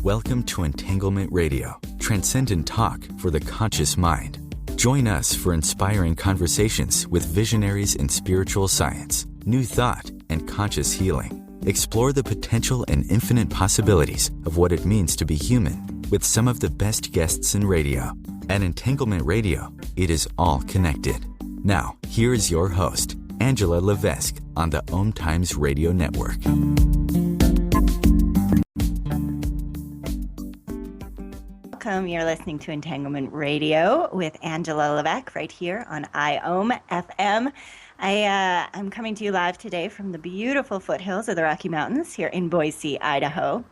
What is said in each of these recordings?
Welcome to Entanglement Radio, transcendent talk for the conscious mind. Join us for inspiring conversations with visionaries in spiritual science, new thought, and conscious healing. Explore the potential and infinite possibilities of what it means to be human with some of the best guests in radio. At Entanglement Radio, it is all connected. Now, here is your host, Angela Levesque, on the Om Times Radio Network. Welcome. You're listening to Entanglement Radio with Angela Levesque right here on IOM FM. I'm coming to you live today from the beautiful foothills of the Rocky Mountains here in Boise, Idaho.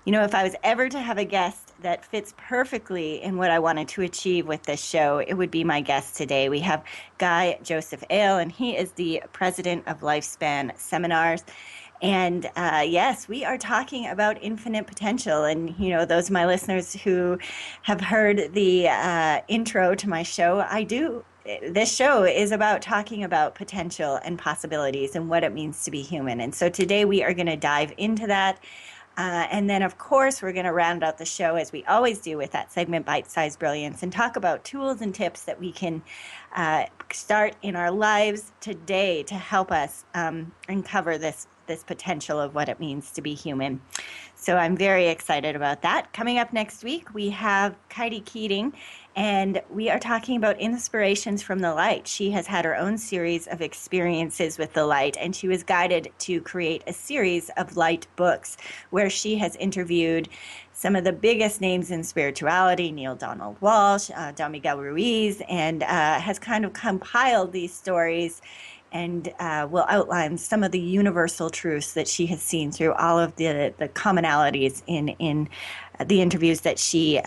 You know, if I was ever to have a guest that fits perfectly in what I wanted to achieve with this show, it would be my guest today. We have Guy Joseph Ale, and he is the president of Lifespan Seminars. And yes, we are talking about infinite potential. And, you know, those of my listeners who have heard the intro to my show, this show is about talking about potential and possibilities and what it means to be human. And so today we are going to dive into that. And then, of course, we're going to round out the show, as we always do, with that segment Bite-Sized Brilliance and talk about tools and tips that we can start in our lives today to help us uncover this potential of what it means to be human. So I'm very excited about that. Coming up next week, we have Katie Keating, and we are talking about inspirations from the light. She has had her own series of experiences with the light, and she was guided to create a series of light books where she has interviewed some of the biggest names in spirituality, Neil Donald Walsh, Don Miguel Ruiz, and has kind of compiled these stories and will outline some of the universal truths that she has seen through all of the commonalities in the interviews that she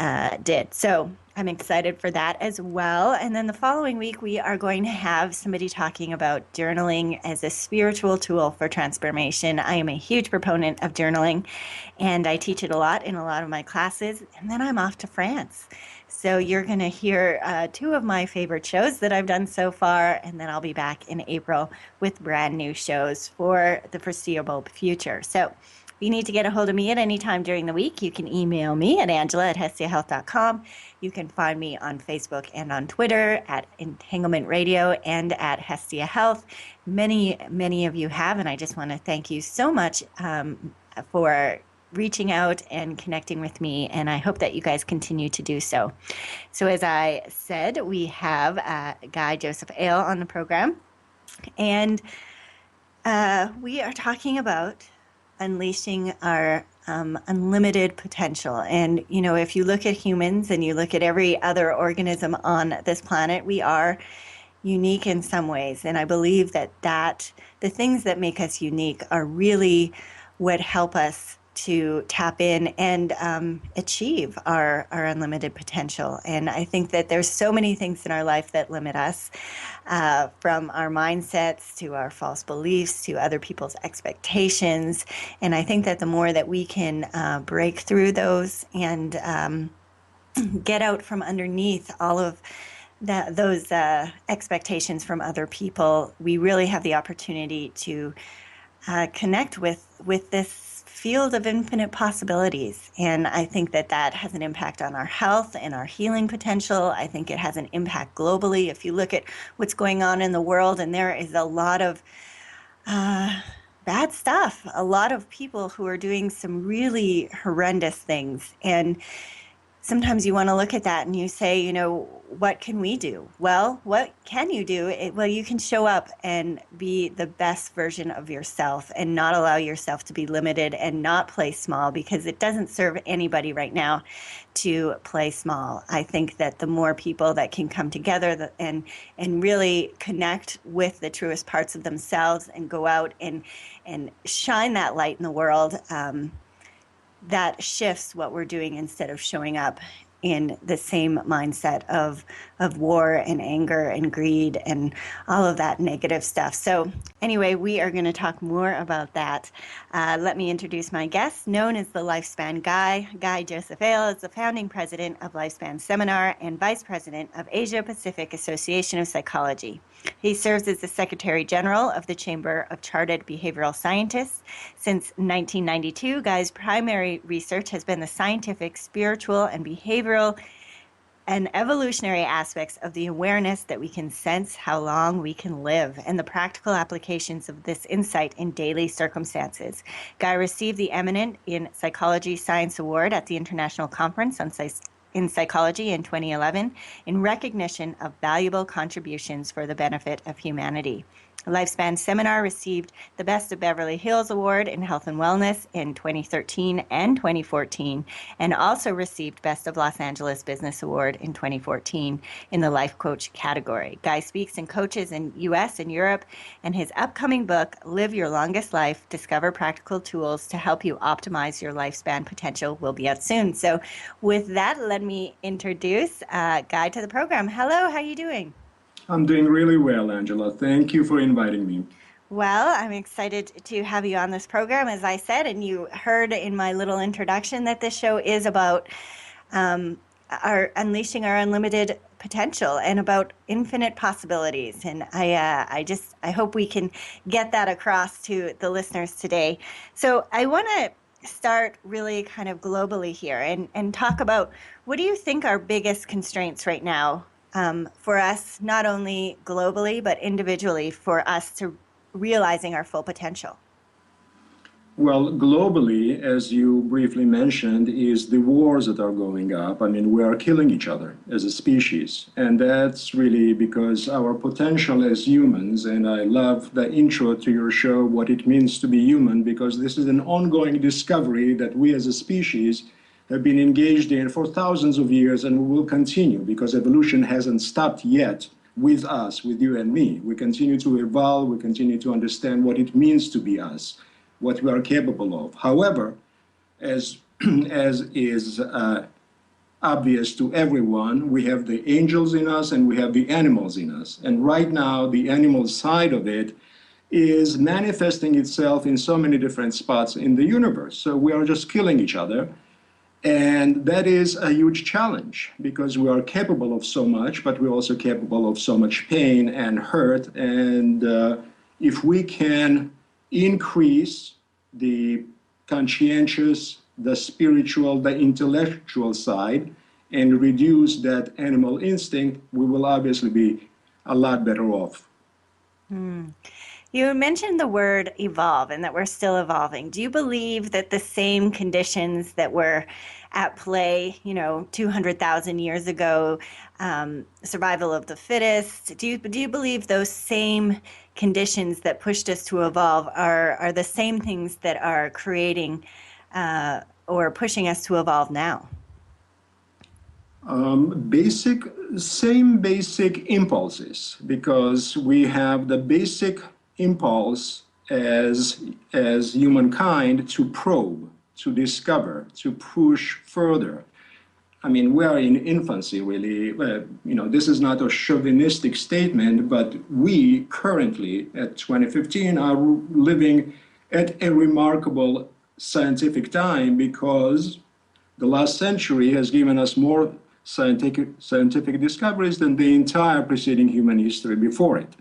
did. So I'm excited for that as well. And then the following week, we are going to have somebody talking about journaling as a spiritual tool for transformation. I am a huge proponent of journaling, and I teach it a lot in a lot of my classes. And then I'm off to France. So you're going to hear two of my favorite shows that I've done so far, and then I'll be back in April with brand new shows for the foreseeable future. So if you need to get a hold of me at any time during the week, you can email me at angela@hestiahealth.com. You can find me on Facebook and on Twitter at Entanglement Radio and at Hestia Health. Many of you have, and I just want to thank you so much for reaching out and connecting with me, and I hope that you guys continue to do so. So as I said, we have Guy Joseph Ale on the program, and we are talking about unleashing our unlimited potential. And, you know, if you look at humans and you look at every other organism on this planet, we are unique in some ways. And I believe that the things that make us unique are really what help us to tap in and achieve our unlimited potential. And I think that there's so many things in our life that limit us, from our mindsets to our false beliefs to other people's expectations. And I think that the more that we can break through those and get out from underneath all of those expectations from other people, we really have the opportunity to connect with this field of infinite possibilities. And I think that has an impact on our health and our healing potential. I think it has an impact globally. If you look at what's going on in the world, and there is a lot of bad stuff, a lot of people who are doing some really horrendous things. And sometimes you want to look at that and you say, you know, what can we do? Well, what can you do? Well, you can show up and be the best version of yourself and not allow yourself to be limited and not play small, because it doesn't serve anybody right now to play small. I think that the more people that can come together and really connect with the truest parts of themselves and go out and shine that light in the world, that shifts what we're doing instead of showing up in the same mindset of war and anger and greed and all of that negative stuff. So anyway, we are going to talk more about that. Let me introduce my guest, known as the Lifespan Guy. Guy Joseph Ale is the founding president of Lifespan Seminar and vice president of Asia Pacific Association of Psychology. He serves as the Secretary General of the Chamber of Chartered Behavioral Scientists. Since 1992, Guy's primary research has been the scientific, spiritual, and behavioral and evolutionary aspects of the awareness that we can sense how long we can live and the practical applications of this insight in daily circumstances. Guy received the Eminent in Psychology Science Award at the International Conference in Psychology in 2011 in recognition of valuable contributions for the benefit of humanity. Lifespan Seminar received the Best of Beverly Hills Award in Health and Wellness in 2013 and 2014, and also received Best of Los Angeles Business Award in 2014 in the Life Coach category. Guy speaks and coaches in US and Europe, and his upcoming book, Live Your Longest Life, Discover Practical Tools to Help You Optimize Your Lifespan Potential, will be out soon. So with that, let me introduce Guy to the program. Hello, how are you doing? I'm doing really well, Angela. Thank you for inviting me. Well, I'm excited to have you on this program, as I said, and you heard in my little introduction that this show is about our unleashing our unlimited potential and about infinite possibilities. And I hope we can get that across to the listeners today. So I want to start really kind of globally here and talk about, what do you think are biggest constraints right now for us, not only globally, but individually, for us to realizing our full potential? Well, globally, as you briefly mentioned, is the wars that are going up. I mean, we are killing each other as a species. And that's really because our potential as humans, and I love the intro to your show, what it means to be human, because this is an ongoing discovery that we as a species have been engaged in for thousands of years, and we will continue, because evolution hasn't stopped yet with us, with you and me. We continue to evolve, we continue to understand what it means to be us, what we are capable of. However, as is obvious to everyone, we have the angels in us and we have the animals in us. And right now, the animal side of it is manifesting itself in so many different spots in the universe. So we are just killing each other. And that is a huge challenge, because we are capable of so much, but we're also capable of so much pain and hurt. And if we can increase the conscientious, the spiritual, the intellectual side, and reduce that animal instinct, we will obviously be a lot better off. You mentioned the word evolve and that we're still evolving. Do you believe that the same conditions that were at play, 200,000 years ago, survival of the fittest, do you believe those same conditions that pushed us to evolve are the same things that are creating or pushing us to evolve now? Same basic impulses, because we have the basic impulse as humankind to probe, to discover, to push further. I mean, we are in infancy, really. This is not a chauvinistic statement, but we currently, at 2015, are living at a remarkable scientific time, because the last century has given us more scientific discoveries than the entire preceding human history before it.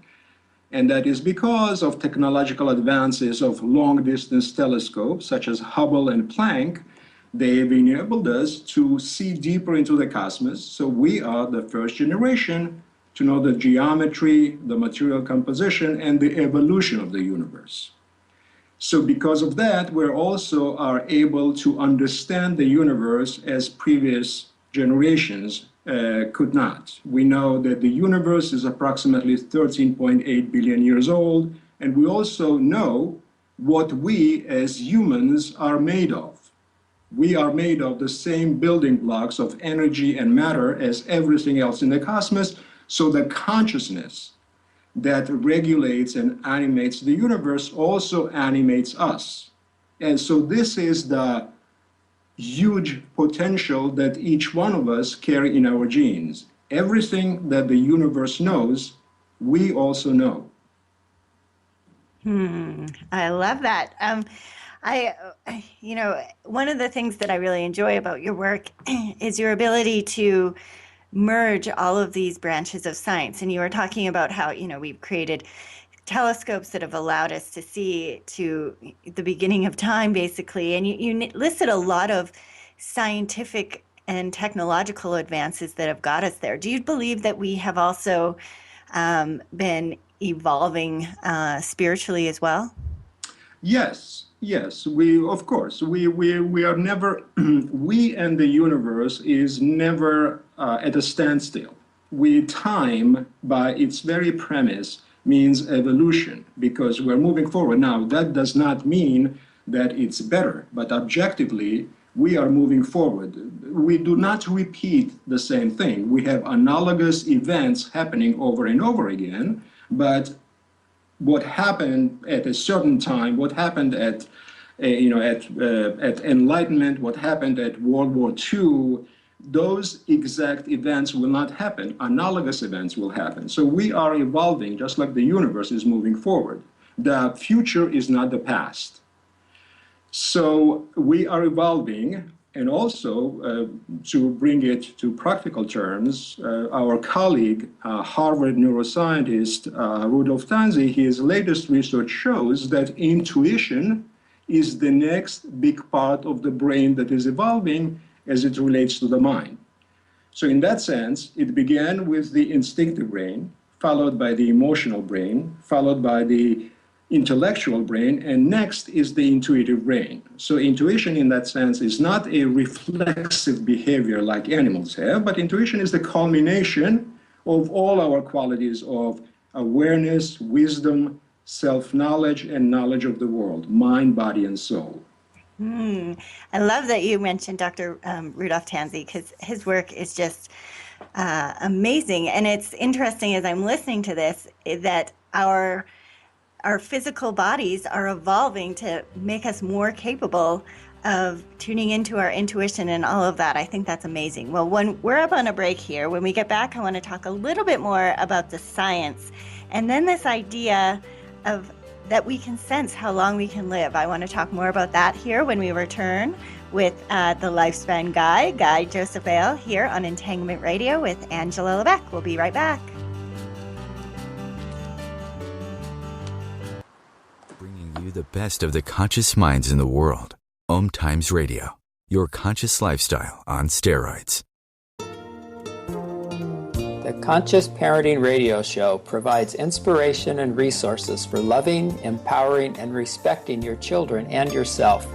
And that is because of technological advances of long-distance telescopes, such as Hubble and Planck. They have enabled us to see deeper into the cosmos. So we are the first generation to know the geometry, the material composition, and the evolution of the universe. So because of that, we also are able to understand the universe as previous generations could not. We know that the universe is approximately 13.8 billion years old, and we also know what we as humans are made of. We are made of the same building blocks of energy and matter as everything else in the cosmos, so the consciousness that regulates and animates the universe also animates us. And so this is the huge potential that each one of us carry in our genes. Everything that the universe knows, we also know. I love that. I, one of the things that I really enjoy about your work is your ability to merge all of these branches of science. And you were talking about how, we've created telescopes that have allowed us to see to the beginning of time, basically. And you listed a lot of scientific and technological advances that have got us there. Do you believe that we have also been evolving spiritually as well? Yes, yes, of course, we are never, we and the universe is never at a standstill. Time, by its very premise, means evolution because we're moving forward. Now, that does not mean that it's better, but objectively, we are moving forward. We do not repeat the same thing. We have analogous events happening over and over again, but what happened at a certain time, what happened at Enlightenment, what happened at World War II, those exact events will not happen. Analogous events will happen. So we are evolving just like the universe is moving forward. The future is not the past. So we are evolving, and also to bring it to practical terms, our colleague, Harvard neuroscientist Rudolf Tanzi, his latest research shows that intuition is the next big part of the brain that is evolving as it relates to the mind. So in that sense, it began with the instinctive brain, followed by the emotional brain, followed by the intellectual brain, and next is the intuitive brain. So intuition in that sense is not a reflexive behavior like animals have, but intuition is the culmination of all our qualities of awareness, wisdom, self-knowledge, and knowledge of the world, mind, body, and soul. I love that you mentioned Dr. Rudolf Tanzi because his work is just amazing. And it's interesting as I'm listening to this that our physical bodies are evolving to make us more capable of tuning into our intuition and all of that. I think that's amazing. Well, when we're up on a break here, when we get back, I want to talk a little bit more about the science and then this idea of that we can sense how long we can live. I want to talk more about that here when we return with the Lifespan Guy Joseph Ale, here on Entanglement Radio with Angela Levesque. We'll be right back. The best of the conscious minds in the world. Om Times Radio, your conscious lifestyle on steroids. The Conscious Parenting Radio Show provides inspiration and resources for loving, empowering, and respecting your children and yourself.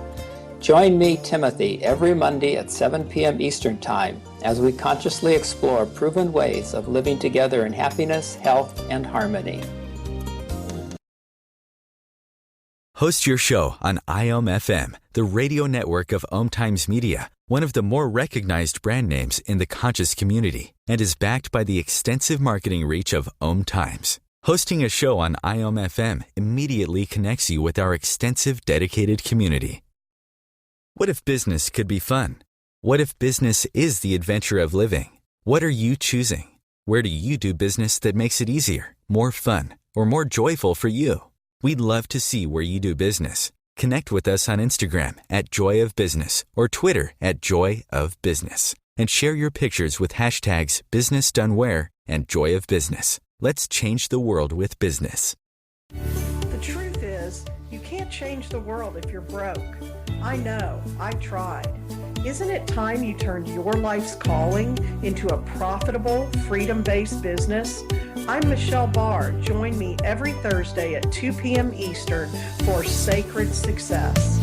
Join me, Timothy, every Monday at 7 p.m. Eastern Time as we consciously explore proven ways of living together in happiness, health, and harmony. Host your show on IOM FM, the radio network of Om Times Media, one of the more recognized brand names in the conscious community, and is backed by the extensive marketing reach of Om Times. Hosting a show on IOM FM immediately connects you with our extensive dedicated community. What if business could be fun? What if business is the adventure of living? What are you choosing? Where do you do business that makes it easier, more fun, or more joyful for you? We'd love to see where you do business. Connect with us on Instagram at Joy of Business or Twitter at Joy of Business. And share your pictures with hashtags BusinessDoneWhere and Joy of Business. Let's change the world with business. The truth is, you can't change the world if you're broke. I know, I tried. Isn't it time you turned your life's calling into a profitable, freedom-based business? I'm Michelle Barr. Join me every Thursday at 2 p.m. Eastern for Sacred Success.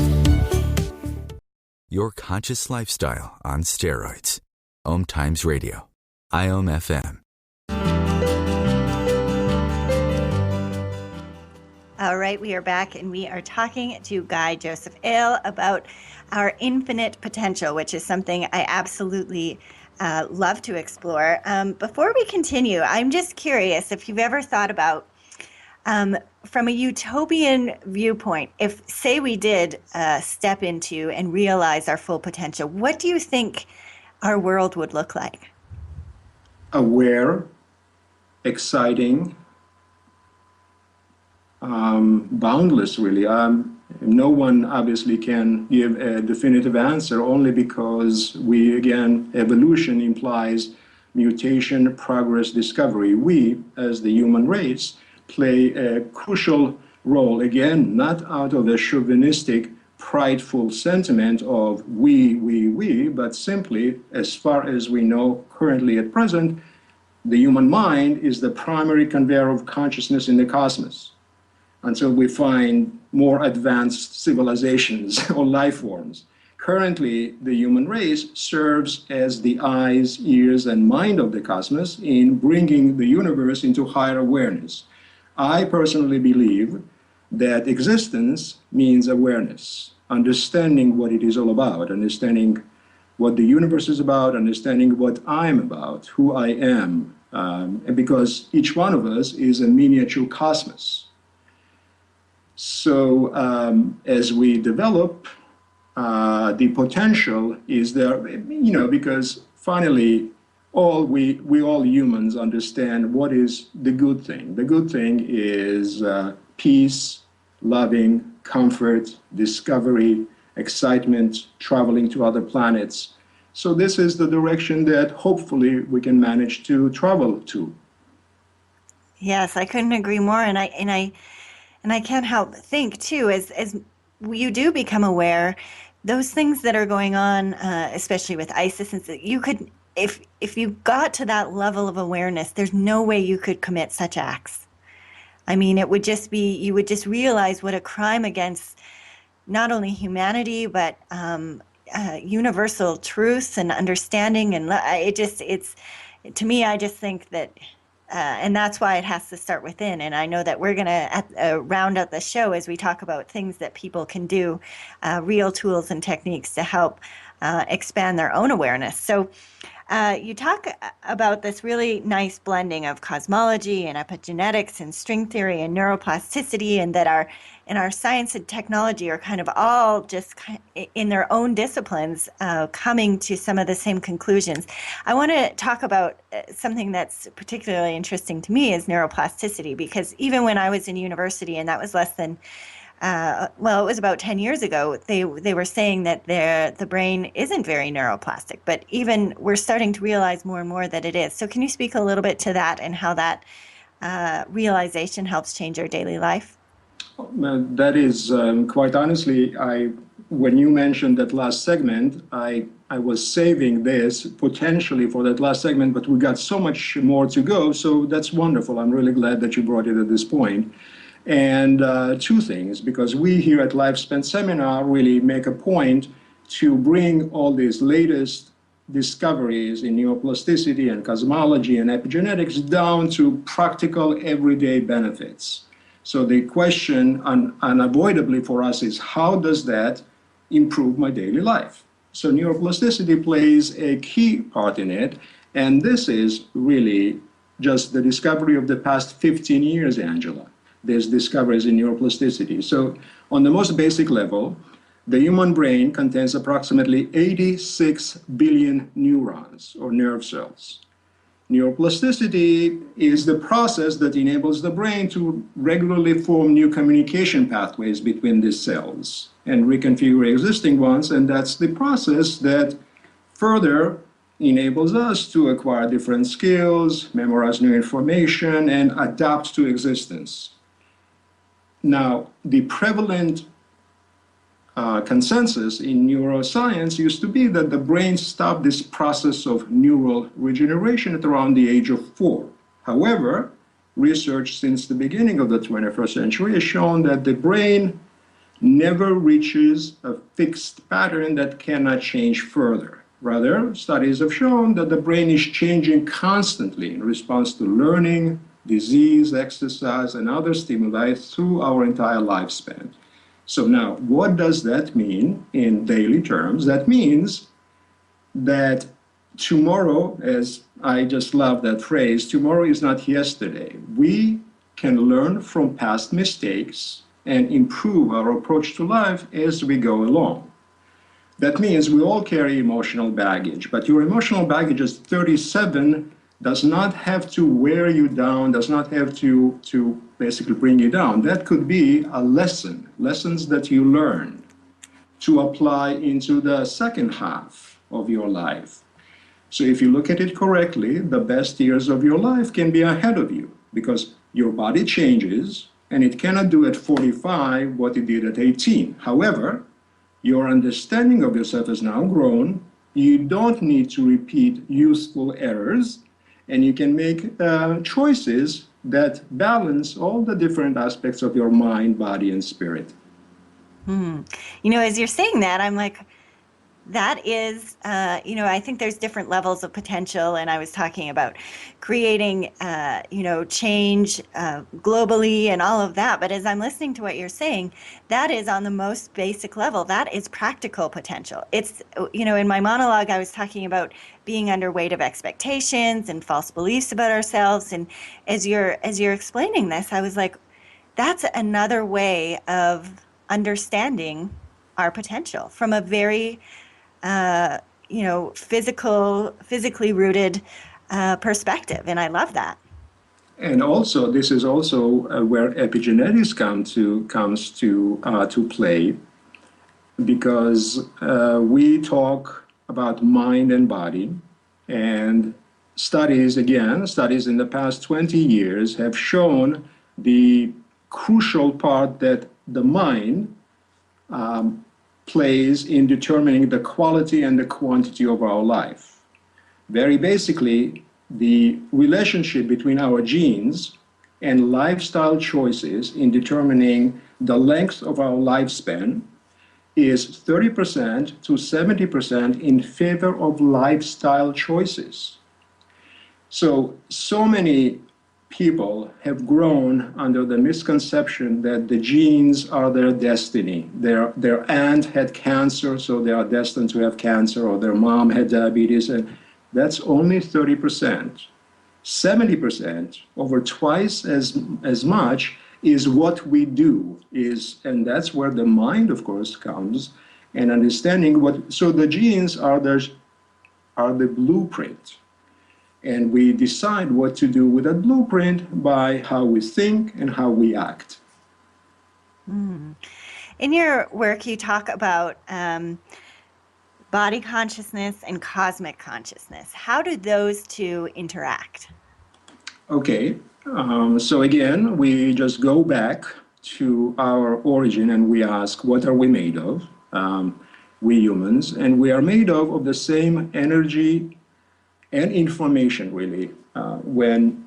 Your conscious lifestyle on steroids. Om Times Radio. IOM FM. All right, we are back and we are talking to Guy Joseph Ale about our infinite potential, which is something I absolutely love to explore. Before we continue, I'm just curious if you've ever thought about from a utopian viewpoint, if, say, we did step into and realize our full potential, what do you think our world would look like? Aware, exciting, boundless, really. No one obviously can give a definitive answer, only because we, again, evolution implies mutation, progress, discovery. We, as the human race, play a crucial role, again, not out of a chauvinistic, prideful sentiment of we, but simply, as far as we know currently at present, the human mind is the primary conveyor of consciousness in the cosmos, until we find more advanced civilizations or life forms. Currently, the human race serves as the eyes, ears, and mind of the cosmos in bringing the universe into higher awareness. I personally believe that existence means awareness, understanding what it is all about, understanding what the universe is about, understanding what I'm about, who I am, and because each one of us is a miniature cosmos. So as we develop, the potential is there, because finally, we all humans understand what is the good thing. The good thing is peace, loving, comfort, discovery, excitement, traveling to other planets. So this is the direction that hopefully we can manage to travel to. Yes, I couldn't agree more. And I can't help but think too, as you do become aware, those things that are going on, especially with ISIS, and you could, if you got to that level of awareness, there's no way you could commit such acts. I mean, it would just be, you would just realize what a crime against not only humanity, but universal truths and understanding. And to me, I just think that, and that's why it has to start within. And I know that we're going to round out the show as we talk about things that people can do, real tools and techniques to help expand their own awareness. So you talk about this really nice blending of cosmology and epigenetics and string theory and neuroplasticity, and that our science and technology are kind of all just in their own disciplines coming to some of the same conclusions. I want to talk about something that's particularly interesting to me is neuroplasticity, because even when I was in university, and that was less than it was about 10 years ago, they were saying that the brain isn't very neuroplastic, but even we're starting to realize more and more that it is. So can you speak a little bit to that and how that realization helps change our daily life? That is, quite honestly, when you mentioned that last segment, I was saving this potentially for that last segment, but we got so much more to go, so that's wonderful. I'm really glad that you brought it at this point. And two things, because we here at Lifespan Seminar really make a point to bring all these latest discoveries in neuroplasticity and cosmology and epigenetics down to practical everyday benefits. So the question unavoidably for us is, how does that improve my daily life? So neuroplasticity plays a key part in it, and this is really just the discovery of the past 15 years, Angela. There's discoveries in neuroplasticity. So on the most basic level, the human brain contains approximately 86 billion neurons or nerve cells. Neuroplasticity is the process that enables the brain to regularly form new communication pathways between these cells and reconfigure existing ones, and that's the process that further enables us to acquire different skills, memorize new information, and adapt to existence. Now, the prevalent consensus in neuroscience used to be that the brain stopped this process of neural regeneration at around the age of 4. However, research since the beginning of the 21st century has shown that the brain never reaches a fixed pattern that cannot change further. Rather, studies have shown that the brain is changing constantly in response to learning, disease, exercise, and other stimuli through our entire lifespan. So now, what does that mean in daily terms? That means that tomorrow, as I just love that phrase, tomorrow is not yesterday. We can learn from past mistakes and improve our approach to life as we go along. That means we all carry emotional baggage, but your emotional baggage is 37 does not have to wear you down, does not have to basically bring you down. That could be a lessons that you learn to apply into the second half of your life. So if you look at it correctly, the best years of your life can be ahead of you because your body changes and it cannot do at 45 what it did at 18. However, your understanding of yourself has now grown. You don't need to repeat useful errors, and you can make choices that balance all the different aspects of your mind, body, and spirit. You know, as you're saying that, I'm like, that is, I think there's different levels of potential. And I was talking about creating, change globally and all of that. But as I'm listening to what you're saying, that is on the most basic level. That is practical potential. It's, in my monologue, I was talking about being under weight of expectations and false beliefs about ourselves. And as you're explaining this, I was like, that's another way of understanding our potential from a very physically rooted perspective. And I love that. And also, this is also where epigenetics comes to play, because we talk about mind and body, and studies in the past 20 years have shown the crucial part that the mind plays in determining the quality and the quantity of our life. Very basically, the relationship between our genes and lifestyle choices in determining the length of our lifespan is 30% to 70% in favor of lifestyle choices. So many people have grown under the misconception that the genes are their destiny. Their aunt had cancer, so they are destined to have cancer, or their mom had diabetes, and that's only 30%. 70%, over twice as much, is what we do, and that's where the mind, of course, comes, and understanding so the genes are the blueprint. And we decide what to do with that blueprint by how we think and how we act. In your work, you talk about body consciousness and cosmic consciousness. How do those two interact? Okay, so again, we just go back to our origin and we ask, what are we made of? We humans, and we are made of the same energy and information, really. When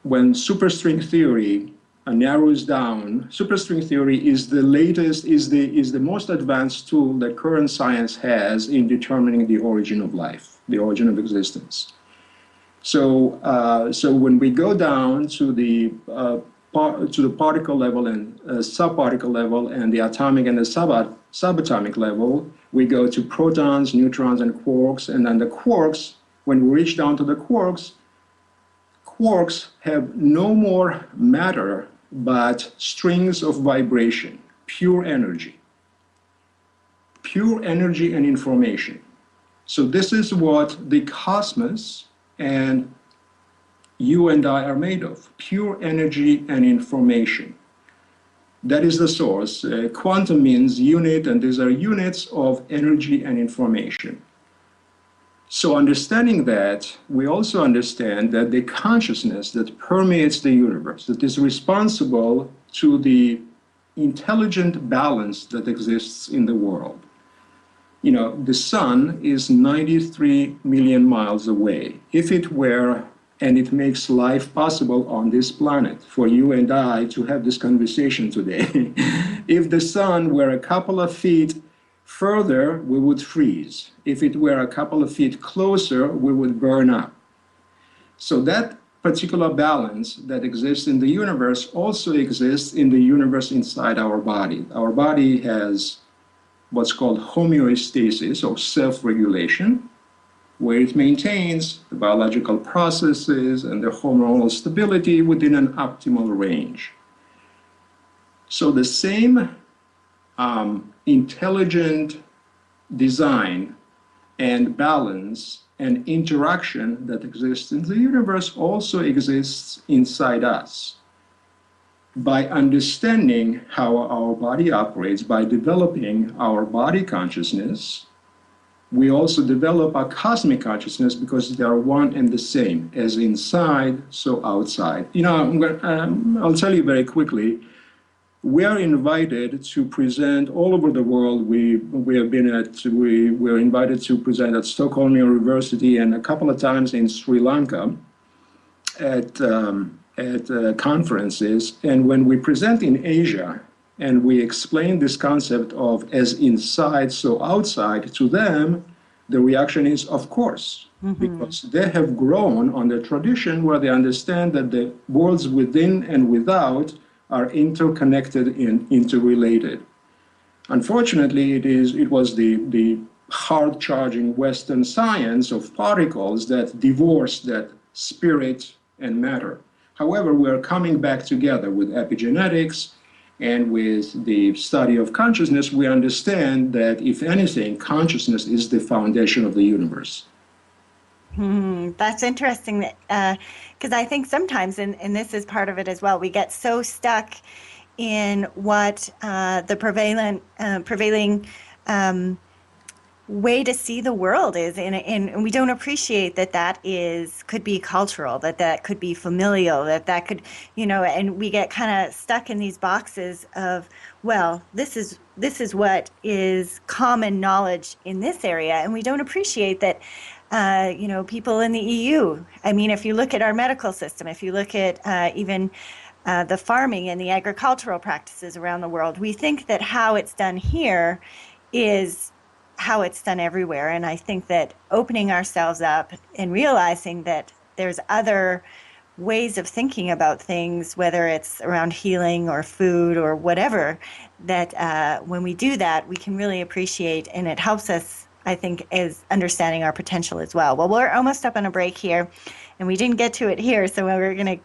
superstring theory narrows down, superstring theory is the latest, is the most advanced tool that current science has in determining the origin of life, the origin of existence. So when we go down to the particle level and subparticle level and the atomic and the subatomic level, we go to protons, neutrons, and quarks, and then the quarks. When we reach down to the quarks have no more matter but strings of vibration, pure energy and information. So this is what the cosmos and you and I are made of, pure energy and information. That is the source. Quantum means unit, and these are units of energy and information. So understanding that, we also understand that the consciousness that permeates the universe, that is responsible to the intelligent balance that exists in the world. The sun is 93 million miles away. If it were, and it makes life possible on this planet for you and I to have this conversation today, if the sun were a couple of feet further, we would freeze. If it were a couple of feet closer, we would burn up. So that particular balance that exists in the universe also exists in the universe inside our body. Our body has what's called homeostasis, or self-regulation. where it maintains the biological processes and the hormonal stability within an optimal range. So the same intelligent design and balance and interaction that exists in the universe also exists inside us. By understanding how our body operates, by developing our body consciousness, we also develop a cosmic consciousness because they are one and the same. As inside, so outside. I'll tell you very quickly, we are invited to present all over the world. We were invited to present at Stockholm University and a couple of times in Sri Lanka at conferences. And when we present in Asia and we explain this concept of as inside, so outside to them, the reaction is, of course, because they have grown on the tradition where they understand that the worlds within and without are interconnected and interrelated. Unfortunately, it was the hard-charging Western science of particles that divorced that spirit and matter. However, we are coming back together with epigenetics and with the study of consciousness. We understand that, if anything, consciousness is the foundation of the universe. That's interesting, because I think sometimes, and this is part of it as well, we get so stuck in what the prevailing way to see the world is, and we don't appreciate that could be cultural, that could be familial, that could, and we get kind of stuck in these boxes of, well, this is what is common knowledge in this area, and we don't appreciate that. People in the EU. I mean, if you look at our medical system, if you look at even the farming and the agricultural practices around the world, we think that how it's done here is how it's done everywhere. And I think that opening ourselves up and realizing that there's other ways of thinking about things, whether it's around healing or food or whatever, that when we do that, we can really appreciate, and it helps us, I think, is understanding our potential as well. Well, we're almost up on a break here, and we didn't get to it here, so we're gonna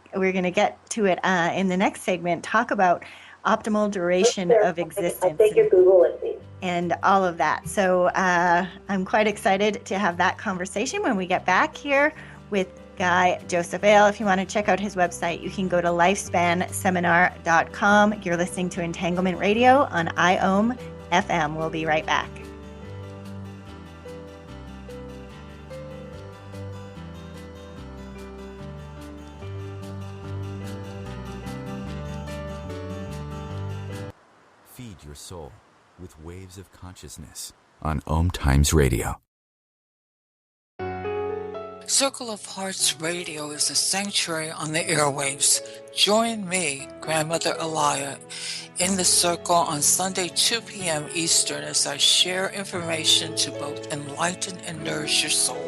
get to it in the next segment. Talk about optimal duration of existence and all of that. So I'm quite excited to have that conversation when we get back here with Guy Joseph Ale. If you want to check out his website, you can go to lifespanseminar.com. You're listening to Entanglement Radio on IOM FM. We'll be right back. Feed your soul with waves of consciousness on Om Times Radio. Circle of Hearts Radio is a sanctuary on the airwaves. Join me, Grandmother Elia, in the circle on Sunday, 2 p.m. Eastern, as I share information to both enlighten and nourish your soul.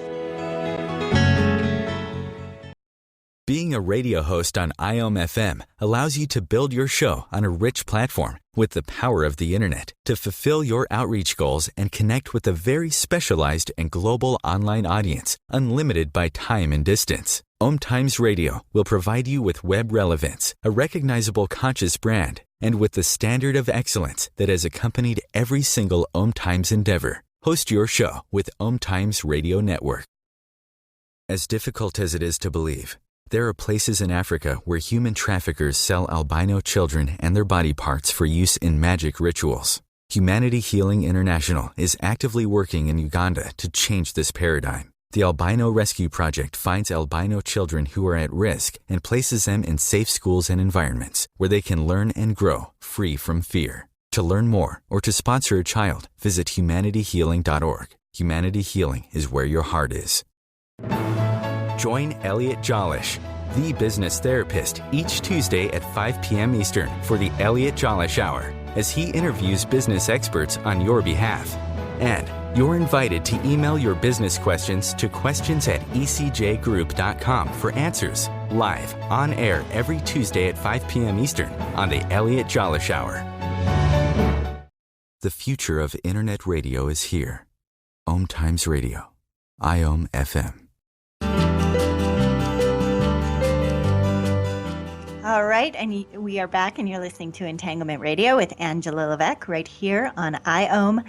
Being a radio host on IOM FM allows you to build your show on a rich platform with the power of the internet to fulfill your outreach goals and connect with a very specialized and global online audience, unlimited by time and distance. Om Times Radio will provide you with web relevance, a recognizable conscious brand, and with the standard of excellence that has accompanied every single Om Times endeavor. Host your show with Om Times Radio Network. As difficult as it is to believe, there are places in Africa where human traffickers sell albino children and their body parts for use in magic rituals. Humanity Healing International is actively working in Uganda to change this paradigm. The Albino Rescue Project finds albino children who are at risk and places them in safe schools and environments where they can learn and grow free from fear. To learn more or to sponsor a child, visit humanityhealing.org. Humanity Healing is where your heart is. Join Elliot Jolish, the business therapist, each Tuesday at 5 p.m. Eastern for the Elliot Jolish Hour, as he interviews business experts on your behalf. And you're invited to email your business questions to questions@ecjgroup.com for answers, live, on air every Tuesday at 5 p.m. Eastern on the Elliot Jolish Hour. The future of internet radio is here. Om Times Radio IOM FM. All right, and we are back, and you're listening to Entanglement Radio with Angela Levesque right here on IOM.FM.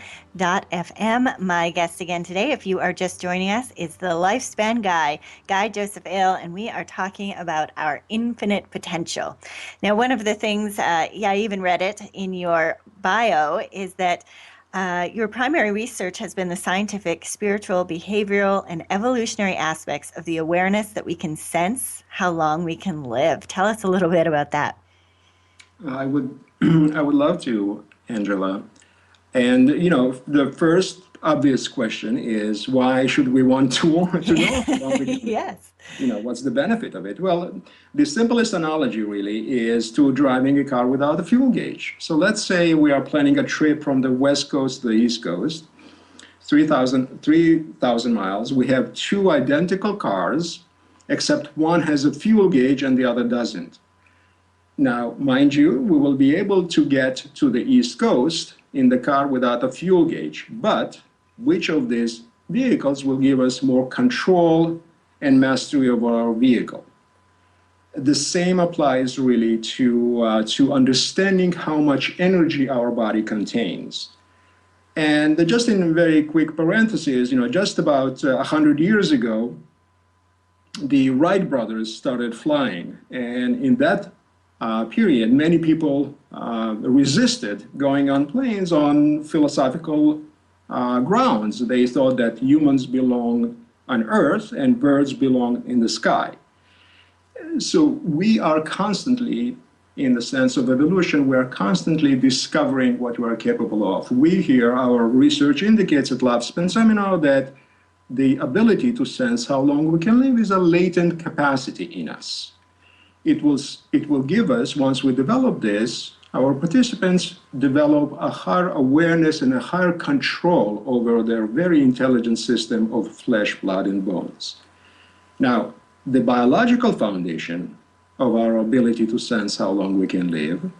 My guest again today, if you are just joining us, is the Lifespan Guy, Guy Joseph Ale, and we are talking about our infinite potential. Now, one of the things, I even read it in your bio, is that your primary research has been the scientific, spiritual, behavioral, and evolutionary aspects of the awareness that we can sense how long we can live. Tell us a little bit about that. I would, I would love to, Angela. And the first obvious question is, why should we want to know how long we can live? Yes. What's the benefit of it? Well, the simplest analogy really is to driving a car without a fuel gauge. So let's say we are planning a trip from the West Coast to the East Coast, 3,000 miles. We have two identical cars, except one has a fuel gauge and the other doesn't. Now, mind you, we will be able to get to the East Coast in the car without a fuel gauge, but which of these vehicles will give us more control and mastery of our vehicle? The same applies really to understanding how much energy our body contains. And just in a very quick parenthesis, just about 100 years ago, the Wright brothers started flying. And in that period, many people resisted going on planes on philosophical grounds. They thought that humans belong on Earth and birds belong in the sky. So we are constantly, in the sense of evolution, we are constantly discovering what we are capable of. We here, our research indicates at Lifespan Seminar that the ability to sense how long we can live is a latent capacity in us. It will give us, once we develop this, our participants develop a higher awareness and a higher control over their very intelligent system of flesh, blood, and bones. Now, the biological foundation of our ability to sense how long we can live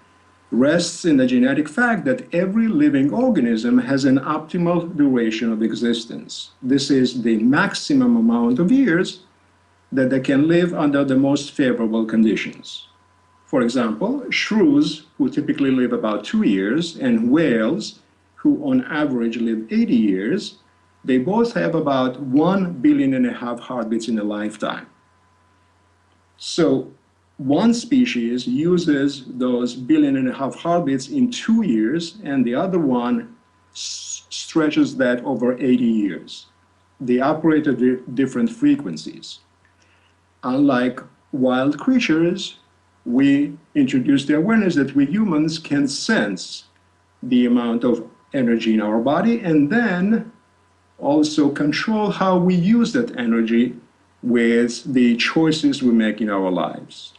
rests in the genetic fact that every living organism has an optimal duration of existence. This is the maximum amount of years that they can live under the most favorable conditions. For example, shrews, who typically live about 2 years, and whales, who on average live 80 years, they both have about 1.5 billion heartbeats in a lifetime. So one species uses those 1.5 billion heartbeats in 2 years, and the other one stretches that over 80 years. They operate at different frequencies. Unlike wild creatures, we introduce the awareness that we humans can sense the amount of energy in our body and then also control how we use that energy with the choices we make in our lives.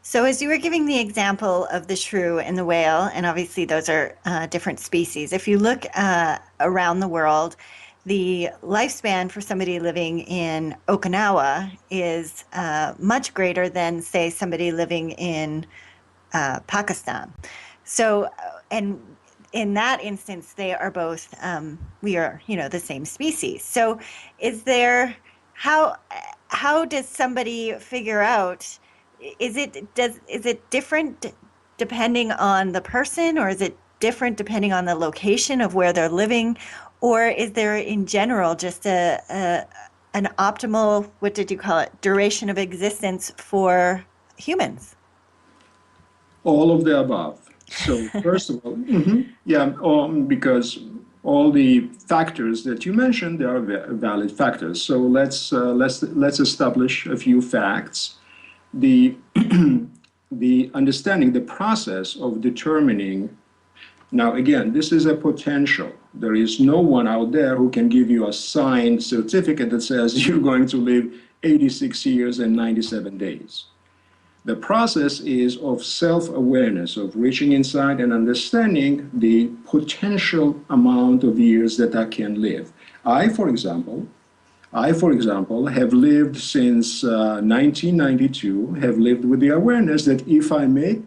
So as you were giving the example of the shrew and the whale, and obviously those are different species, if you look around the world, the lifespan for somebody living in Okinawa is much greater than, say, somebody living in Pakistan. So, and in that instance, they are both, we are, the same species. So is there, how does somebody figure out, is it different depending on the person, or is it different depending on the location of where they're living? Or is there in general just an optimal, what did you call it, duration of existence for humans? All of the above. So first of all, because all the factors that you mentioned, they are valid factors. So let's establish a few facts. The understanding, the process of determining. Now, again, this is a potential. There is no one out there who can give you a signed certificate that says you're going to live 86 years and 97 days. The process is of self-awareness, of reaching inside and understanding the potential amount of years that I can live. I, for example, have lived since 1992, have lived with the awareness that if I make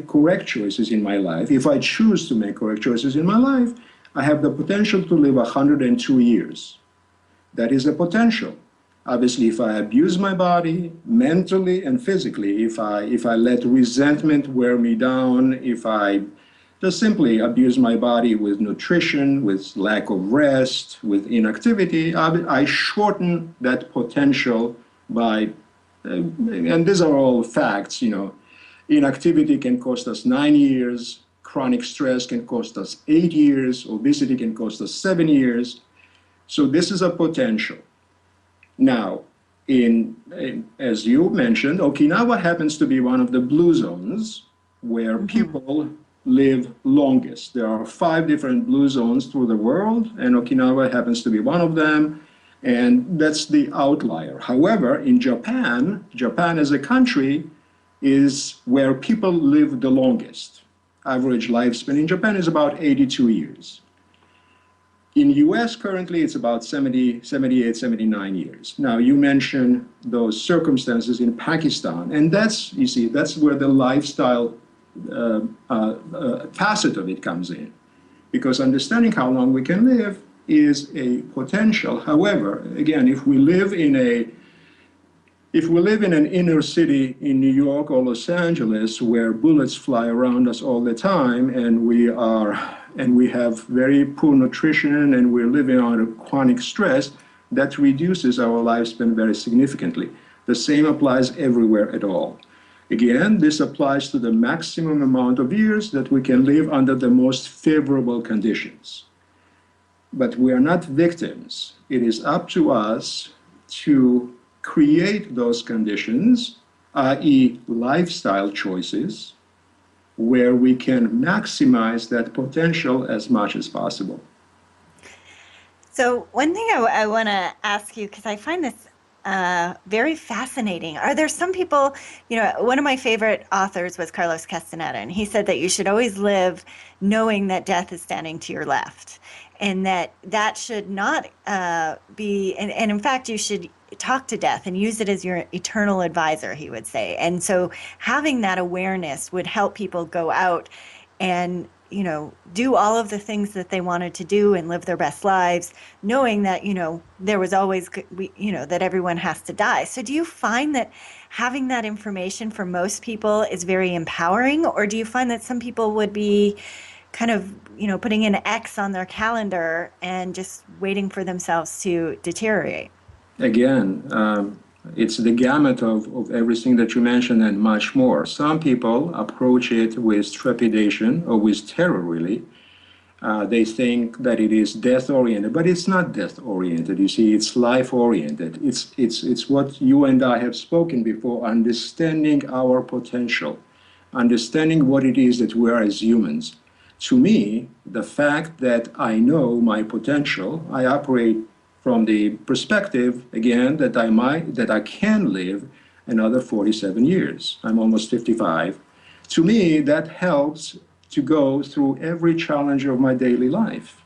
correct choices in my life, if I choose to make correct choices in my life, I have the potential to live 102 years. That is a potential. Obviously, if I abuse my body mentally and physically, if I let resentment wear me down, if I just simply abuse my body with nutrition, with lack of rest, with inactivity, I shorten that potential by, and these are all facts, inactivity can cost us 9 years, chronic stress can cost us 8 years, obesity can cost us 7 years. So this is a potential. Now, as you mentioned, Okinawa happens to be one of the blue zones where people live longest. There are 5 different blue zones through the world, and Okinawa happens to be one of them, and that's the outlier. However, in Japan as a country is where people live the longest. Average lifespan in Japan is about 82 years. In the US currently, it's about 70, 78, 79 years. Now, you mentioned those circumstances in Pakistan, and that's where the lifestyle facet of it comes in. Because understanding how long we can live is a potential. However, again, if we live in an inner city in New York or Los Angeles where bullets fly around us all the time, and we have very poor nutrition and we're living under chronic stress, that reduces our lifespan very significantly. The same applies everywhere at all. Again, this applies to the maximum amount of years that we can live under the most favorable conditions. But we are not victims. It is up to us to create those conditions, i.e. lifestyle choices, where we can maximize that potential as much as possible. So one thing I want to ask you, because I find this very fascinating. Are there some people, one of my favorite authors was Carlos Castaneda, and he said that you should always live knowing that death is standing to your left, and that should not be, and in fact, you should talk to death and use it as your eternal advisor, he would say. And so having that awareness would help people go out and do all of the things that they wanted to do and live their best lives, knowing that, there was always, that everyone has to die. So do you find that having that information for most people is very empowering, or do you find that some people would be kind of, putting an X on their calendar and just waiting for themselves to deteriorate? Again, it's the gamut of everything that you mentioned and much more. Some people approach it with trepidation or with terror, really. They think that it is death-oriented, but it's not death-oriented. You see, it's life-oriented. It's what you and I have spoken before, understanding our potential, understanding what it is that we are as humans. To me, the fact that I know my potential, I operate from the perspective, again, that I can live another 47 years. I'm almost 55. To me, that helps to go through every challenge of my daily life.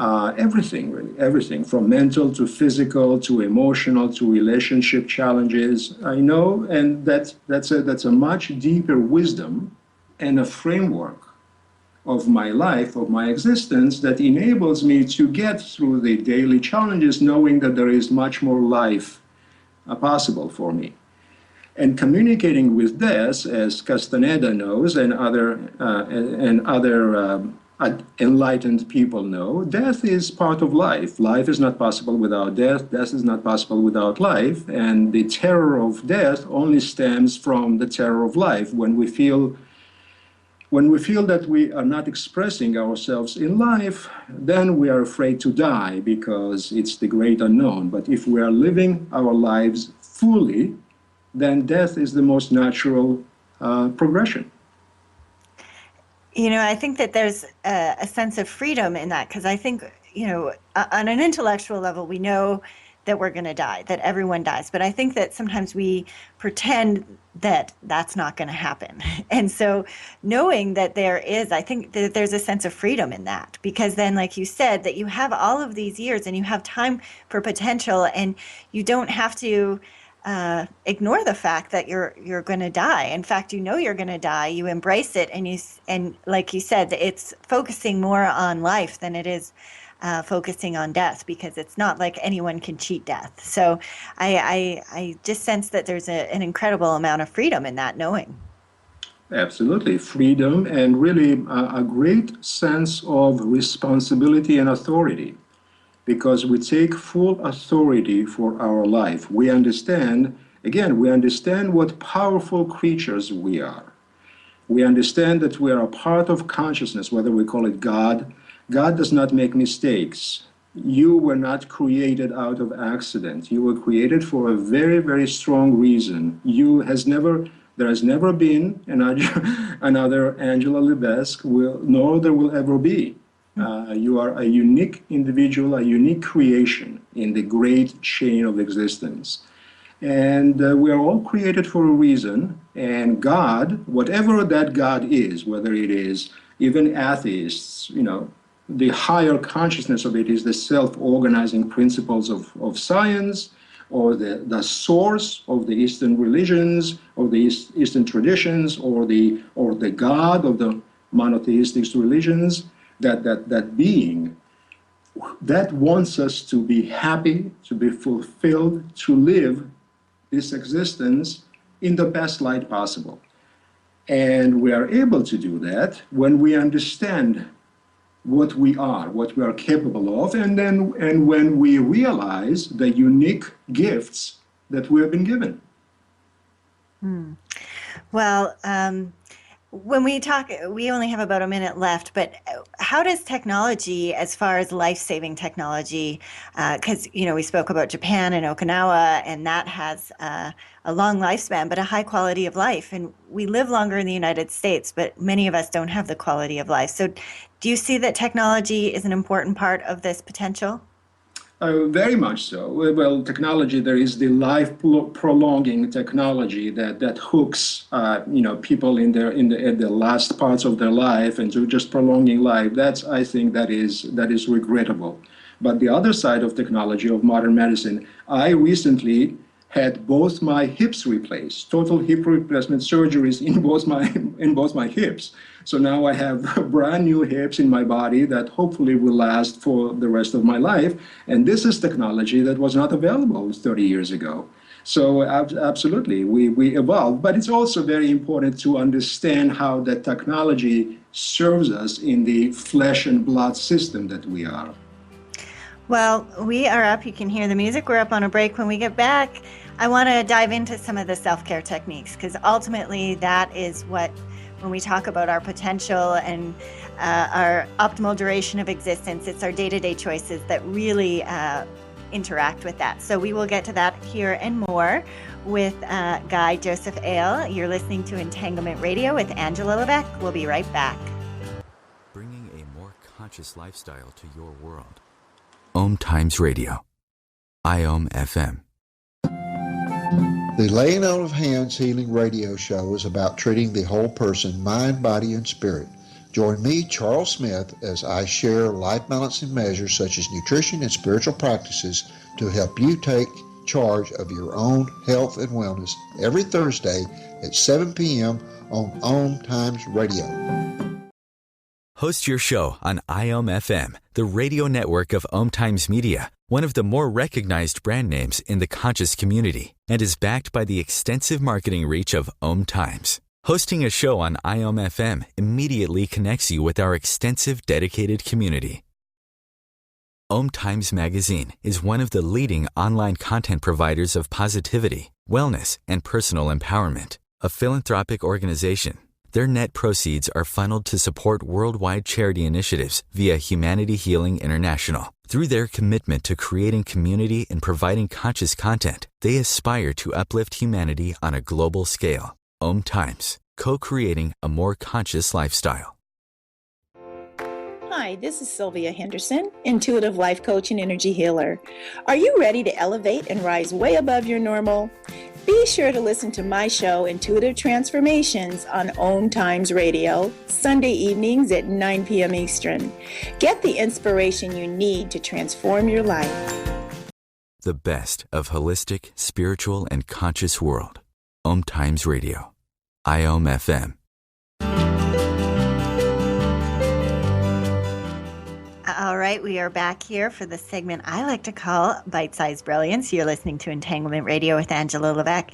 Everything, really, everything, from mental to physical to emotional to relationship challenges. I know, and that's a much deeper wisdom and a framework of my life, of my existence, that enables me to get through the daily challenges, knowing that there is much more life possible for me. And communicating with death, as Castaneda knows, and other enlightened people know, death is part of life. Life is not possible without death. Death is not possible without life. And the terror of death only stems from the terror of life. When we feel that we are not expressing ourselves in life, then we are afraid to die because it's the great unknown. But if we are living our lives fully, then death is the most natural progression. I think that there's a sense of freedom in that, because I think, on an intellectual level, we know that we're going to die, that everyone dies. But I think that sometimes we pretend that that's not going to happen. And so knowing that I think that there's a sense of freedom in that, because then, like you said, that you have all of these years and you have time for potential, and you don't have to ignore the fact that you're going to die. In fact, you're going to die. You embrace it, and like you said, it's focusing more on life than it is focusing on death, because it's not like anyone can cheat death. So I just sense that there's an incredible amount of freedom in that knowing. Absolutely. Freedom and really a great sense of responsibility and authority, because we take full authority for our life. We understand, again, we understand what powerful creatures we are. We understand that we are a part of consciousness, whether we call it God. God does not make mistakes. You were not created out of accident. You were created for a very, very strong reason. There has never been another Angela Levesque, nor there will ever be. You are a unique individual, a unique creation in the great chain of existence. And we are all created for a reason. And God, whatever that God is, whether it is even atheists, the higher consciousness of it is the self-organizing principles of science, or the source of the Eastern religions, or the Eastern traditions, or the God of the monotheistic religions, that being that wants us to be happy, to be fulfilled, to live this existence in the best light possible. And we are able to do that when we understand what we are capable of, and when we realize the unique gifts that we have been given. Well, when we talk, we only have about a minute left, but how does technology, as far as life-saving technology, because, we spoke about Japan and Okinawa, and that has a long lifespan, but a high quality of life. And we live longer in the United States, but many of us don't have the quality of life. So do you see that technology is an important part of this potential? Very much so. Well, technology, there is the life prolonging technology that hooks, people in the last parts of their life, and to just prolonging life. I think that is regrettable. But the other side of technology, of modern medicine, I recently had both my hips replaced, total hip replacement surgeries in both my hips. So now I have brand new hips in my body that hopefully will last for the rest of my life. And this is technology that was not available 30 years ago. So absolutely, we evolved. But it's also very important to understand how that technology serves us in the flesh and blood system that we are. Well, we are up. You can hear the music. We're up on a break. When we get back, I want to dive into some of the self-care techniques, because ultimately that is what, when we talk about our potential and our optimal duration of existence, it's our day-to-day choices that really interact with that. So we will get to that here and more with Guy Joseph Ale. You're listening to Entanglement Radio with Angela Levesque. We'll be right back. Bringing a more conscious lifestyle to your world. Om Times Radio. IOM FM. The Laying On of Hands Healing Radio Show is about treating the whole person, mind, body, and spirit. Join me, Charles Smith, as I share life-balancing measures such as nutrition and spiritual practices to help you take charge of your own health and wellness every Thursday at 7 p.m. on Om Times Radio. Host your show on IOM FM, the radio network of Om Times Media, one of the more recognized brand names in the conscious community, and is backed by the extensive marketing reach of Om Times. Hosting a show on IOM FM immediately connects you with our extensive dedicated community. Om Times Magazine is one of the leading online content providers of positivity, wellness, and personal empowerment, a philanthropic organization. Their net proceeds are funneled to support worldwide charity initiatives via Humanity Healing International. Through their commitment to creating community and providing conscious content, they aspire to uplift humanity on a global scale. Om Times, co-creating a more conscious lifestyle. Hi, this is Sylvia Henderson, intuitive life coach and energy healer. Are you ready to elevate and rise way above your normal? Be sure to listen to my show, Intuitive Transformations, on Om Times Radio, Sunday evenings at 9 p.m. Eastern. Get the inspiration you need to transform your life. The best of holistic, spiritual, and conscious world. Om Times Radio. IOM FM. All All right, we are back here for the segment I like to call Bite-Sized Brilliance. You're listening to Entanglement Radio with Angela Levesque.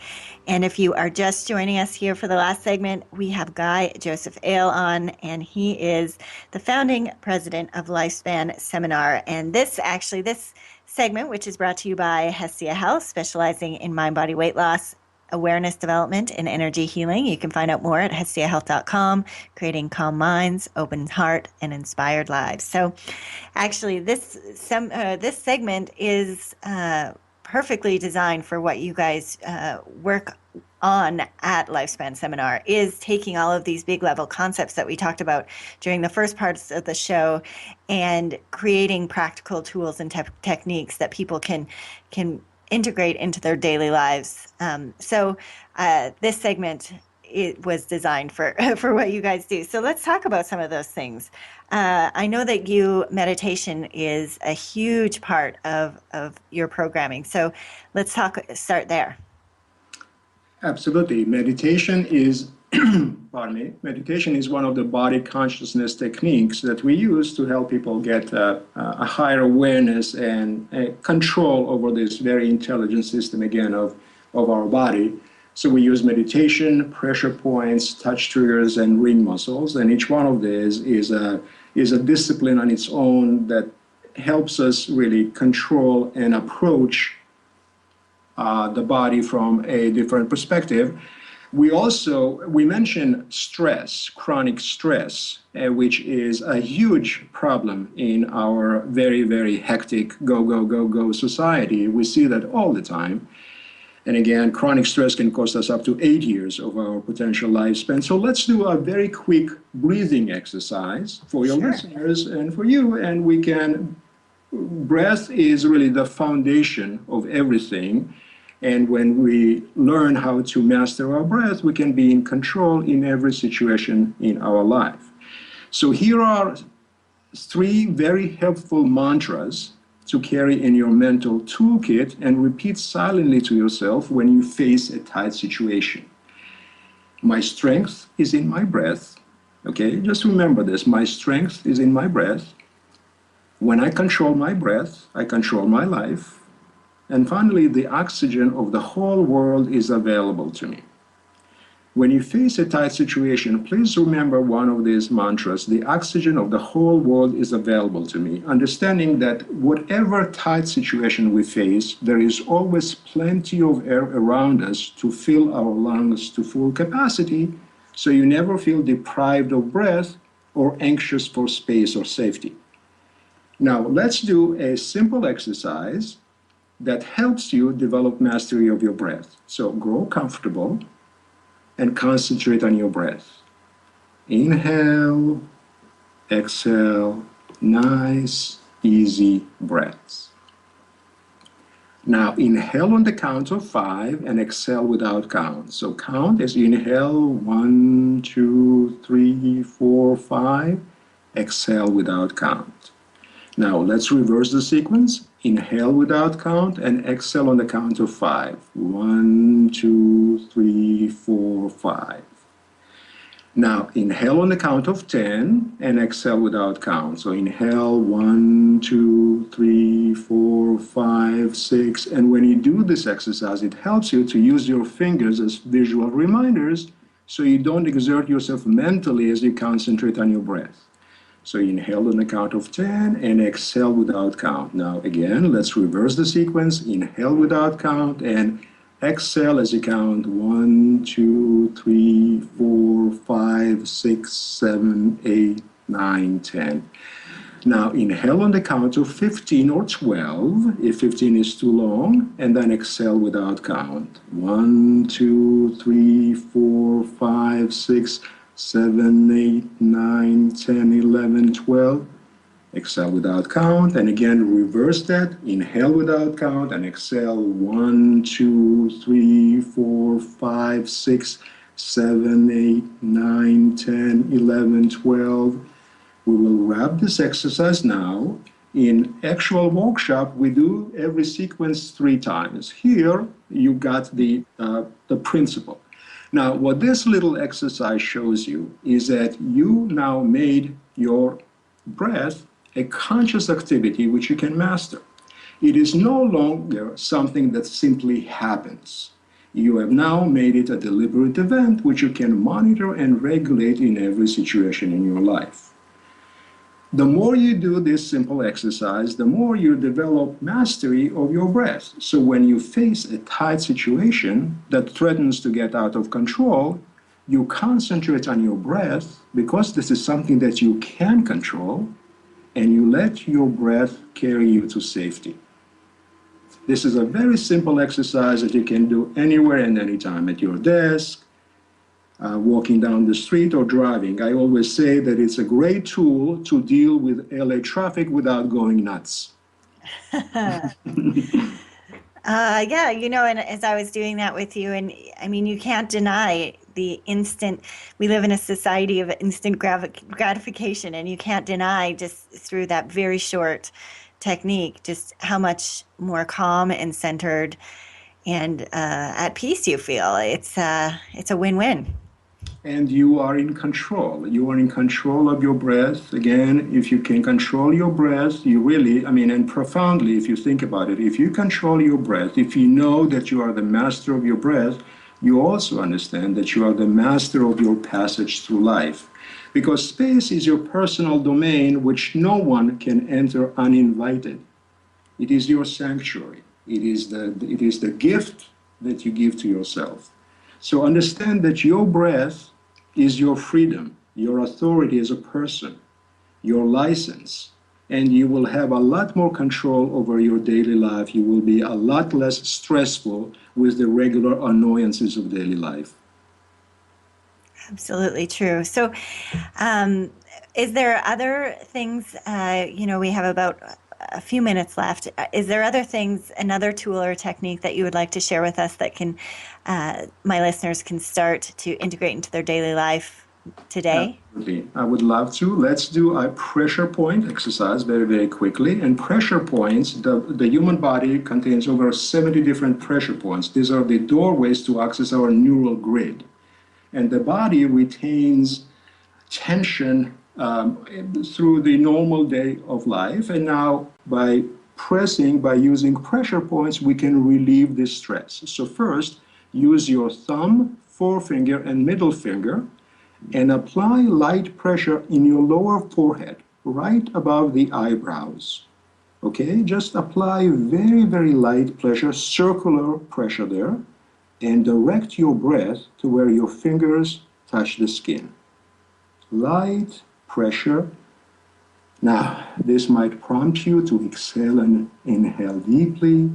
And if you are just joining us here for the last segment, we have Guy Joseph Ale on, and he is the founding president of Lifespan Seminar. And this segment, which is brought to you by Hestia Health, specializing in mind-body weight loss, awareness development, and energy healing. You can find out more at hestiahealth.com, creating calm minds, open heart, and inspired lives. So actually, this segment is perfectly designed for what you guys work on at Lifespan Seminar, is taking all of these big level concepts that we talked about during the first parts of the show and creating practical tools and techniques that people can integrate into their daily lives. So this segment, it was designed for what you guys do. So let's talk about some of those things. I know that meditation is a huge part of your programming. So let's start there. Absolutely. Meditation is, meditation is one of the body consciousness techniques that we use to help people get a higher awareness and control over this very intelligent system, again, of our body. So we use meditation, pressure points, touch triggers, and ring muscles. And each one of these is a discipline on its own that helps us really control and approach the body from a different perspective. We mentioned stress, chronic stress, which is a huge problem in our very, very hectic go society. We see that all the time. And again, chronic stress can cost us up to 8 years of our potential lifespan. So let's do a very quick breathing exercise for your listeners and for you. And breath is really the foundation of everything. And when we learn how to master our breath, we can be in control in every situation in our life. So here are 3 very helpful mantras to carry in your mental toolkit and repeat silently to yourself when you face a tight situation. My strength is in my breath. Okay, just remember this. My strength is in my breath. When I control my breath, I control my life. And finally, the oxygen of the whole world is available to me. When you face a tight situation, please remember one of these mantras: the oxygen of the whole world is available to me. Understanding that whatever tight situation we face, there is always plenty of air around us to fill our lungs to full capacity, so you never feel deprived of breath or anxious for space or safety. Now, let's do a simple exercise that helps you develop mastery of your breath. So grow comfortable and concentrate on your breath. Inhale, exhale, nice, easy breaths. Now inhale on the count of 5 and exhale without count. So count as you inhale 1, 2, 3, 4, 5. Exhale without count. Now let's reverse the sequence. Inhale without count and exhale on the count of 5. 1, 2, 3, 4, 5. Now inhale on the count of 10 and exhale without count. So inhale 1, 2, 3, 4, 5, 6. And when you do this exercise, it helps you to use your fingers as visual reminders so you don't exert yourself mentally as you concentrate on your breath. So inhale on the count of 10 and exhale without count. Now again, let's reverse the sequence. Inhale without count and exhale as you count 1, 2, 3, 4, 5, 6, 7, 8, 9, 10. Now inhale on the count of 15 or 12, if 15 is too long, and then exhale without count. 1, 2, 3, 4, 5, 6, 7, 8, 9, 10, 11, 12. Exhale without count. And again, reverse that. Inhale without count and exhale 1, 2, 3, 4, 5, 6, 7, 8, 9, 10, 11, 12. We will wrap this exercise now. In actual workshop, we do every sequence 3 times. Here, you got the principle. Now, what this little exercise shows you is that you now made your breath a conscious activity which you can master. It is no longer something that simply happens. You have now made it a deliberate event which you can monitor and regulate in every situation in your life. The more you do this simple exercise, the more you develop mastery of your breath. So when you face a tight situation that threatens to get out of control, you concentrate on your breath because this is something that you can control, and you let your breath carry you to safety. This is a very simple exercise that you can do anywhere and anytime, at your desk, walking down the street, or driving. I always say that it's a great tool to deal with LA traffic without going nuts. Yeah, and as I was doing that with you, and I mean, you can't deny we live in a society of instant gratification, and you can't deny just through that very short technique just how much more calm and centered and at peace you feel. It's a win-win. And you are in control. You are in control of your breath. Again, if you can control your breath, you really, and profoundly, if you think about it, if you control your breath, if you know that you are the master of your breath, you also understand that you are the master of your passage through life. Because space is your personal domain which no one can enter uninvited. It is your sanctuary. It is the gift that you give to yourself. So understand that your breath is your freedom, your authority as a person, your license, and you will have a lot more control over your daily life. You will be a lot less stressful with the regular annoyances of daily life. Absolutely true. So, is there other things, we have about a few minutes left. Is there other things, another tool or technique that you would like to share with us that can, my listeners can start to integrate into their daily life today? Absolutely. I would love to. Let's do a pressure point exercise very, very quickly. And pressure points, the human body contains over 70 different pressure points. These are the doorways to access our neural grid. And the body retains tension through the normal day of life. And now by using pressure points, we can relieve this stress. So first, use your thumb, forefinger, and middle finger and apply light pressure in your lower forehead, right above the eyebrows. Okay, just apply very, very light pressure, circular pressure there, and direct your breath to where your fingers touch the skin. Light pressure. Now, this might prompt you to exhale and inhale deeply,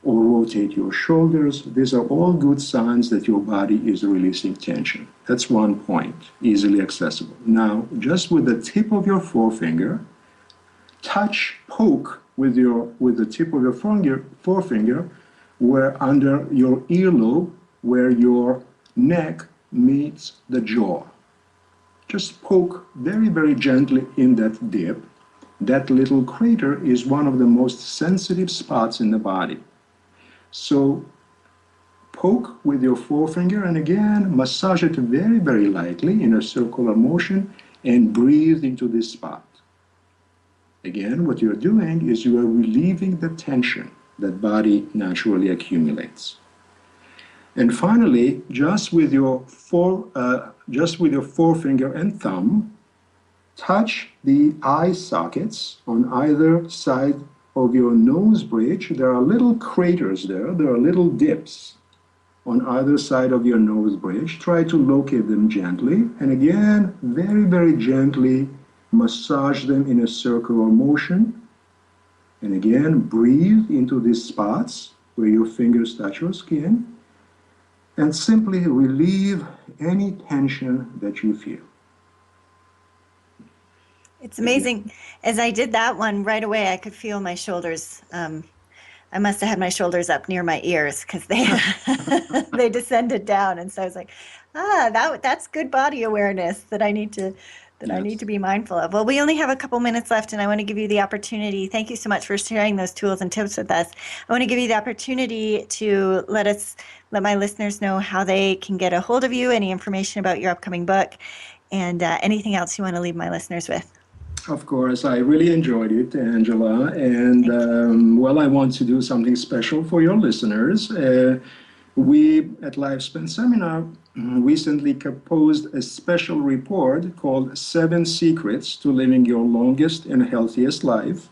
or rotate your shoulders. These are all good signs that your body is releasing tension. That's one point, easily accessible. Now, just with the tip of your forefinger, poke with the tip of your forefinger where under your earlobe, where your neck meets the jaw. Just poke very, very gently in that dip. That little crater is one of the most sensitive spots in the body. So poke with your forefinger and again massage it very, very lightly in a circular motion and breathe into this spot. Again, what you're doing is you are relieving the tension that body naturally accumulates. And finally, just with your forefinger and thumb, touch the eye sockets on either side of your nose bridge. There are little craters there. There are little dips on either side of your nose bridge. Try to locate them gently. And again, very, very gently massage them in a circular motion. And again, breathe into these spots where your fingers touch your skin. And simply relieve any tension that you feel. It's amazing. As I did that one right away, I could feel my shoulders. I must have had my shoulders up near my ears because they descended down, and so I was like, that's good body awareness that I need to be mindful of. Well, we only have a couple minutes left, and I want to give you the opportunity. Thank you so much for sharing those tools and tips with us. I want to give you the opportunity to let my listeners know how they can get a hold of you, any information about your upcoming book, and anything else you want to leave my listeners with. Of course, I really enjoyed it, Angela. And well, I want to do something special for your listeners. We at Lifespan Seminar recently composed a special report called 7 Secrets to Living Your Longest and Healthiest Life.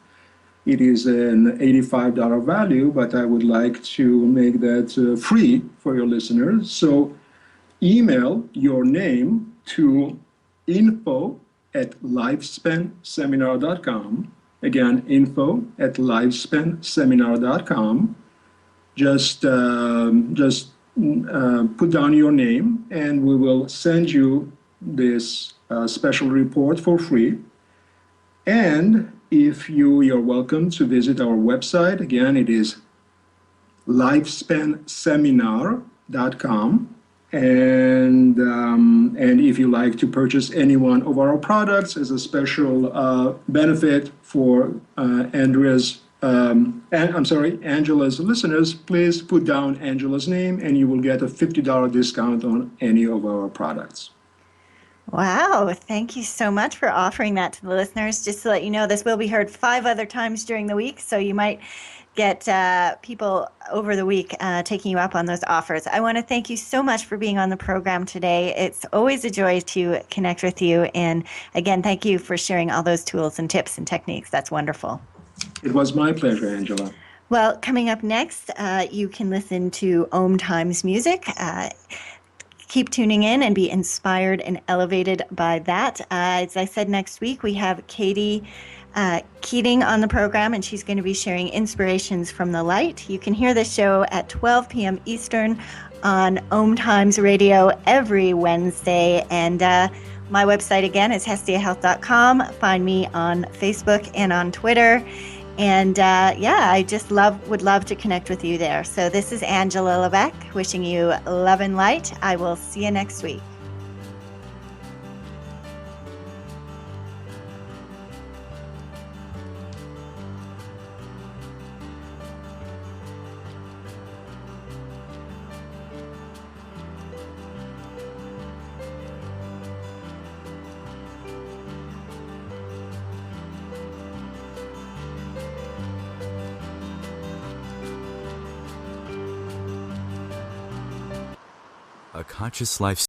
It is an $85 value, but I would like to make that free for your listeners. So email your name to info@lifespanseminar.com. Again, info@lifespanseminar.com. Just put down your name, and we will send you this special report for free. And if you're welcome to visit our website. Again, it is lifespanseminar.com. And if you like to purchase any one of our products as a special benefit for Angela's listeners, please put down Angela's name and you will get a $50 discount on any of our products. Wow, thank you so much for offering that to the listeners. Just to let you know, this will be heard 5 other times during the week, so you might get people over the week taking you up on those offers. I want to thank you so much for being on the program today. It's always a joy to connect with you. And again, thank you for sharing all those tools and tips and techniques. That's wonderful. It was my pleasure, Angela. Well, coming up next, you can listen to Om Times music. Keep tuning in and be inspired and elevated by that. As I said, next week we have Katie Keating on the program, and she's going to be sharing inspirations from the light. You can hear the show at 12 p.m. Eastern on Om Times Radio every Wednesday. And my website, again, is hestiahealth.com. Find me on Facebook and on Twitter. And I just would love to connect with you there. So this is Angela Levesque wishing you love and light. I will see you next week. A conscious life